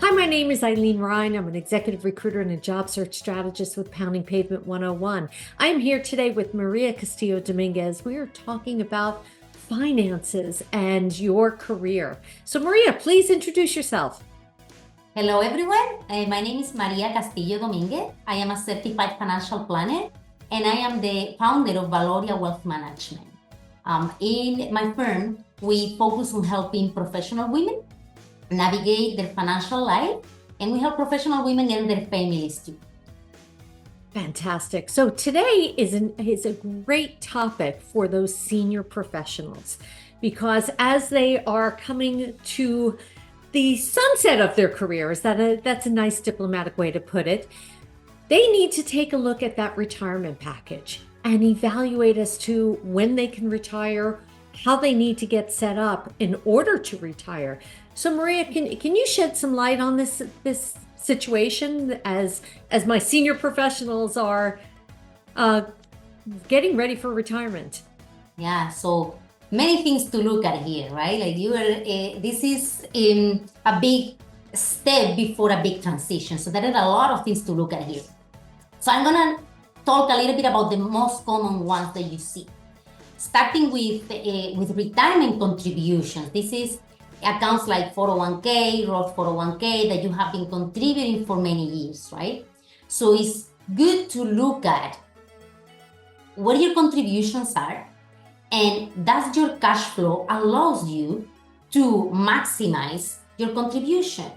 Hi, my name is Ilene Rein. I'm an executive recruiter and a job search strategist with Pounding Pavement 101. I am here today with Maria Castillo Dominguez. We are talking about finances and your career. So Maria, please introduce yourself. Hello, everyone. My name is Maria Castillo Dominguez. I am a certified financial planner, and I am the founder of Valoria Wealth Management. In my firm, we focus on helping professional women navigate their financial life, and we help professional women and their families too. Fantastic. So today is a great topic for those senior professionals, because as they are coming to the sunset of their careers, that's a nice diplomatic way to put it, they need to take a look at that retirement package and evaluate as to when they can retire, how they need to get set up in order to retire. So Maria, can you shed some light on this situation as my senior professionals are getting ready for retirement? Yeah, so many things to look at here, right? Like this is a big step before a big transition. So there are a lot of things to look at here. So I'm gonna talk a little bit about the most common ones that you see. Starting with retirement contributions. This is accounts like 401k, Roth 401k that you have been contributing for many years, right? So it's good to look at what your contributions are, and does your cash flow allows you to maximize your contribution?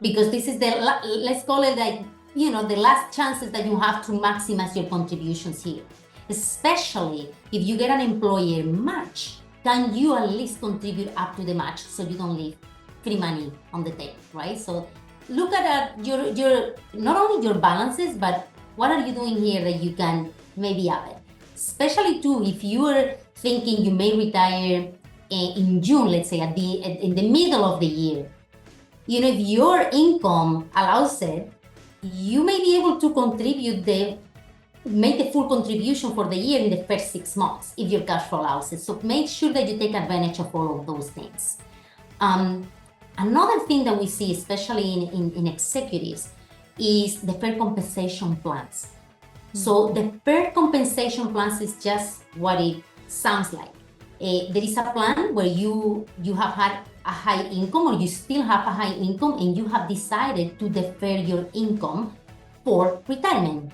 Because this is let's call it like, the last chances that you have to maximize your contributions here. Especially if you get an employer match, can you at least contribute up to the match so you don't leave free money on the table, right? So look at your not only your balances, but what are you doing here that you can maybe up it. Especially too, if you are thinking you may retire in June, let's say in the middle of the year, if your income allows it, you may be able to make the full contribution for the year in the first 6 months if your cash flow allows it. So make sure that you take advantage of all of those things. Another thing that we see, especially in executives, is deferred compensation plans. So deferred compensation plans is just what it sounds like. There is a plan where you have had a high income, or you still have a high income, and you have decided to defer your income for retirement.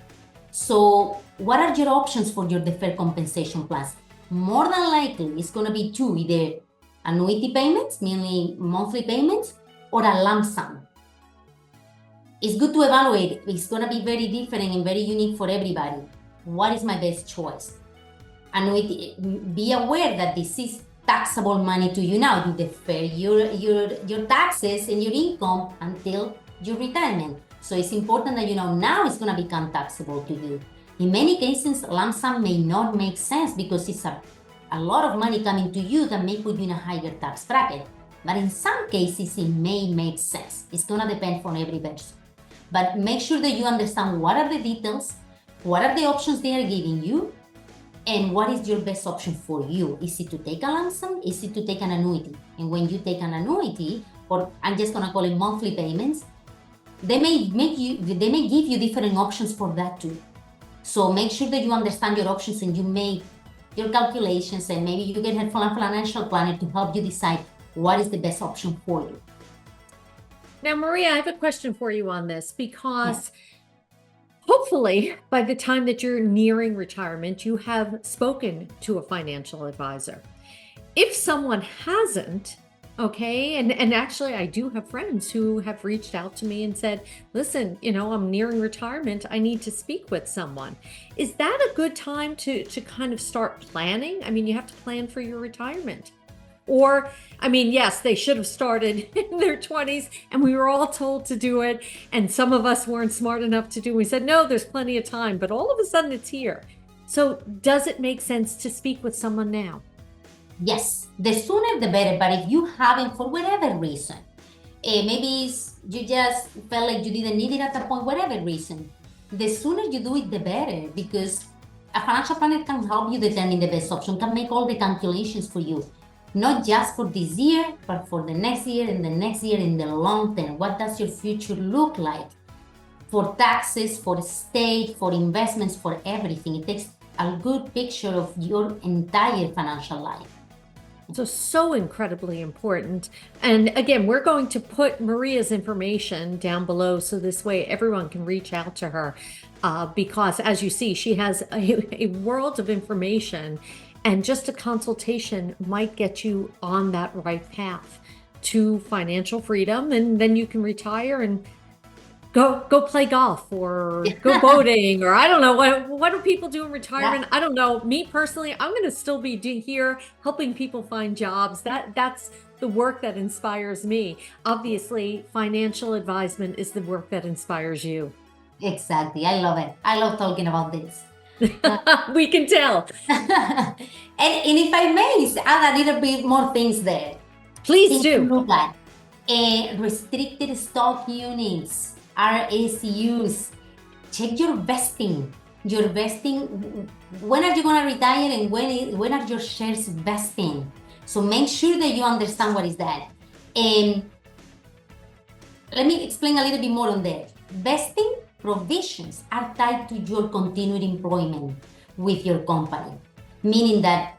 So what are your options for your deferred compensation plans? More than likely, it's going to be two, either annuity payments, meaning monthly payments, or a lump sum. It's good to evaluate. It's going to be very different and very unique for everybody. What is my best choice? Annuity, be aware that this is taxable money to you now. You defer your taxes and your income until your retirement. So it's important that now it's going to become taxable to you. In many cases, lump sum may not make sense because it's a lot of money coming to you that may put you in a higher tax bracket. But in some cases, it may make sense. It's going to depend on every person. But make sure that you understand what are the details, what are the options they are giving you, and what is your best option for you. Is it to take a lump sum? Is it to take an annuity? And when you take an annuity, or I'm just going to call it monthly payments, they may give you different options for that too. So make sure that you understand your options and you make your calculations, and maybe you get help from a financial planner to help you decide what is the best option for you. Now, Maria, I have a question for you on this, because hopefully by the time that you're nearing retirement, you have spoken to a financial advisor. If someone hasn't, okay, and actually I do have friends who have reached out to me and said, listen, I'm nearing retirement, I need to speak with someone. Is that a good time to kind of start planning? I mean, you have to plan for your retirement. Or, yes, they should have started in their 20s and we were all told to do it, and some of us weren't smart enough to do it. We said, no, there's plenty of time, but all of a sudden it's here. So does it make sense to speak with someone now? Yes, the sooner the better. But if you haven't, for whatever reason, maybe you just felt like you didn't need it at that point, whatever reason, the sooner you do it, the better, because a financial planner can help you determine the best option, can make all the calculations for you. not just for this year, but for the next year and the next year in the long term. What does your future look like? For taxes, for estate, for investments, for everything. It takes a good picture of your entire financial life. So incredibly important. And again, we're going to put Maria's information down below so this way everyone can reach out to her because as you see, she has a world of information, and just a consultation might get you on that right path to financial freedom, and then you can retire and go play golf or go boating, or I don't know what do people do in retirement. I don't know. Me personally, I'm going to still be here helping people find jobs. That's the work that inspires me. Obviously, financial advisement is the work that inspires you. Exactly. I love it. I love talking about this. We can tell. And if I may add a little bit more things there. Please do. Look at restricted stock units, RSUs. Check your vesting. Your vesting. When are you going to retire, and when are your shares vesting? So make sure that you understand what is that. And let me explain a little bit more on that. Vesting provisions are tied to your continued employment with your company, meaning that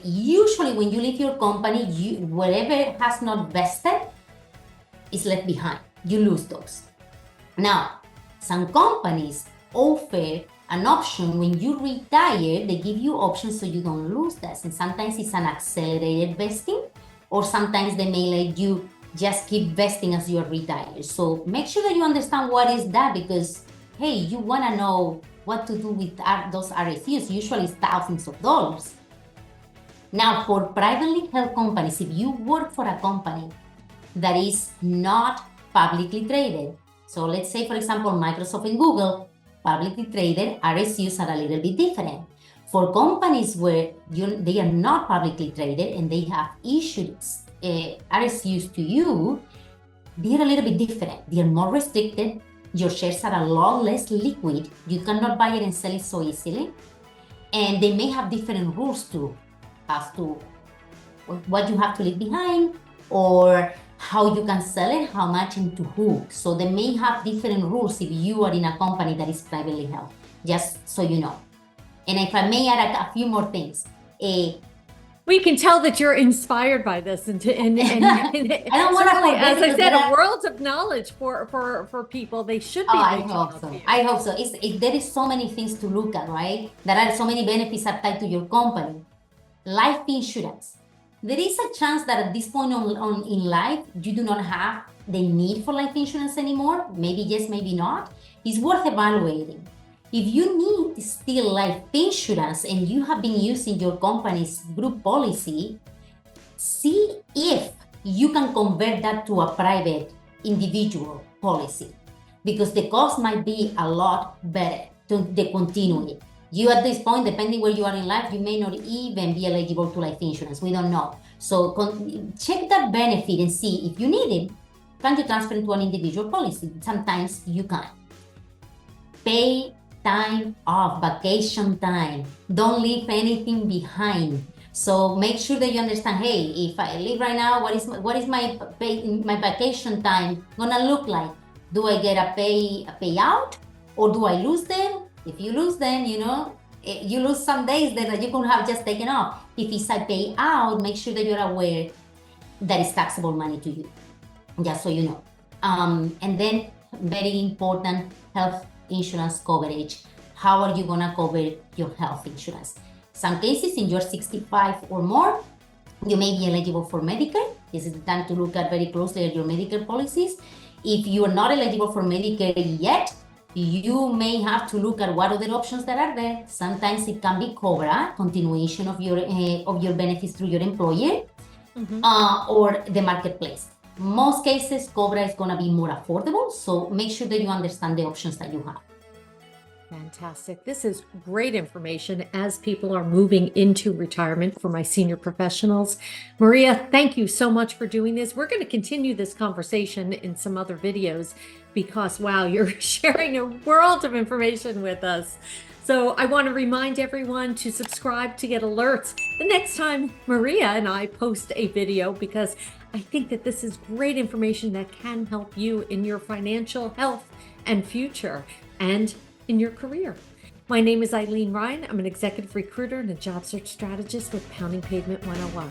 usually when you leave your company, whatever has not vested is left behind. You lose those. Now, some companies offer an option when you retire. They give you options so you don't lose that. And sometimes it's an accelerated vesting, or sometimes they may let you just keep vesting as you are retired. So make sure that you understand what is that, because, hey, you want to know what to do with those RSUs. Usually it's thousands of dollars. Now, for privately held companies, if you work for a company that is not publicly traded, so let's say, for example, Microsoft and Google, publicly traded, RSUs are a little bit different. For companies where they are not publicly traded and they have issued RSUs to you, they're a little bit different. They're more restricted. Your shares are a lot less liquid. You cannot buy it and sell it so easily. And they may have different rules too, as to what you have to leave behind, or how you can sell it, how much, and to who. So they may have different rules if you are in a company that is privately held, just so you know. And if I may add a few more things. We can tell that you're inspired by this, and I don't want to forget, as I said, a world of knowledge for people. They should be. I hope so. I hope so. There is so many things to look at, right? There are so many benefits are tied to your company. Life insurance. There is a chance that at this point in life, you do not have the need for life insurance anymore. Maybe yes, maybe not. It's worth evaluating. If you need still life insurance and you have been using your company's group policy, see if you can convert that to a private individual policy, because the cost might be a lot better to continue it. You at this point, depending where you are in life, you may not even be eligible to life insurance. We don't know. So check that benefit and see if you need it. Can you transfer it to an individual policy? Sometimes you can. Pay time off, vacation time. Don't leave anything behind. So make sure that you understand, hey, if I leave right now, what is my vacation time gonna look like? Do I get a payout, or do I lose them? If you lose them, you lose some days that you could have just taken off. If it's a payout, make sure that you're aware that it's taxable money to you, just so you know. And then very important, health insurance coverage. How are you gonna cover your health insurance? Some cases, in your 65 or more, you may be eligible for Medicare. This is the time to look at very closely at your Medicare policies. If you are not eligible for Medicare yet, you may have to look at what other options that are there. Sometimes it can be COBRA, continuation of your benefits through your employer, or the marketplace. Most cases, COBRA is going to be more affordable, so make sure that you understand the options that you have. Fantastic. This is great information as people are moving into retirement for my senior professionals. Maria, thank you so much for doing this. We're going to continue this conversation in some other videos because, wow, you're sharing a world of information with us. So I want to remind everyone to subscribe to get alerts the next time Maria and I post a video, because I think that this is great information that can help you in your financial health and future and in your career. My name is Ilene Rein. I'm an executive recruiter and a job search strategist with Pounding Pavement 101.